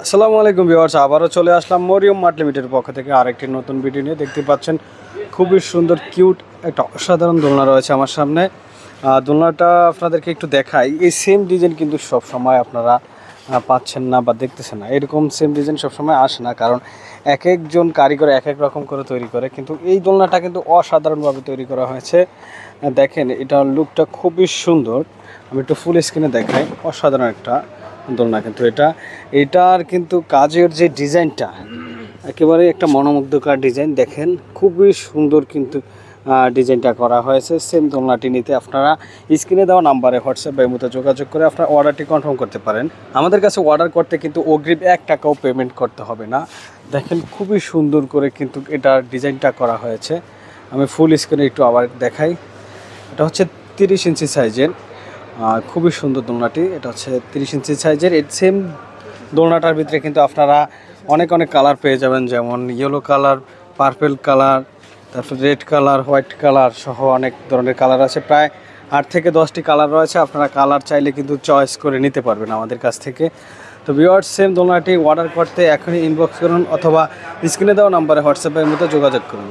আসসালামু আলাইকুম ভিউয়ার্স, আবারও চলে আসলাম মরিয়ম মার্ট লিমিটেডের পক্ষ থেকে আরেকটি নতুন ভিডিও নিয়ে। দেখতে পাচ্ছেন খুবই সুন্দর কিউট একটা অসাধারণ দোলনা রয়েছে আমার সামনে। দোলনাটা আপনাদেরকে একটু দেখাই। এই সেম ডিজাইন কিন্তু সব সময় আপনারা পাচ্ছেন না বা দেখতেছেন না। এরকম সেম ডিজাইন সবসময় আসে না, কারণ এক একজন কারিগর এক এক রকম করে তৈরি করে, কিন্তু এই দোলনাটা কিন্তু অসাধারণভাবে তৈরি করা হয়েছে। দেখেন, এটার লুকটা খুবই সুন্দর। আমি একটু ফুল স্ক্রিনে দেখাই। অসাধারণ একটা দোলনা কিন্তু এটার কিন্তু কাজের যে ডিজাইনটা একেবারে একটা মনোমুগ্ধকর ডিজাইন। দেখেন খুবই সুন্দর কিন্তু ডিজাইনটা করা হয়েছে। সেম দোলনাটি নিতে আপনারা স্ক্রিনে দেওয়া নাম্বারে হোয়াটসঅ্যাপ বা ইমোতে যোগাযোগ করে আপনার অর্ডারটি কনফার্ম করতে পারেন। আমাদের কাছে অর্ডার করতে কিন্তু অগ্রিম 1 টাকাও পেমেন্ট করতে হবে না। দেখেন খুবই সুন্দর করে কিন্তু এটার ডিজাইনটা করা হয়েছে। আমি ফুল স্ক্রিনে একটু আবার দেখাই। এটা হচ্ছে 30 ইঞ্চি সাইজের, খুবই সুন্দর দোলনাটি। এটা হচ্ছে 30 ইঞ্চি সাইজের। এই সেম দোলনাটার ভিতরে কিন্তু আপনারা অনেক কালার পেয়ে যাবেন, যেমন ইয়েলো কালার, পার্পেল কালার, তারপর রেড কালার, হোয়াইট কালার সহ অনেক ধরনের কালার আছে। প্রায় 8 থেকে 10টি কালার রয়েছে। আপনারা কালার চাইলে কিন্তু চয়েস করে নিতে পারবেন আমাদের কাছ থেকে। তো ভিউয়ার্স, সেম দোলনাটি অর্ডার করতে এখনই ইনবক্স করুন অথবা স্ক্রিনে দেওয়া নাম্বারে হোয়াটসঅ্যাপের মধ্যে যোগাযোগ করুন।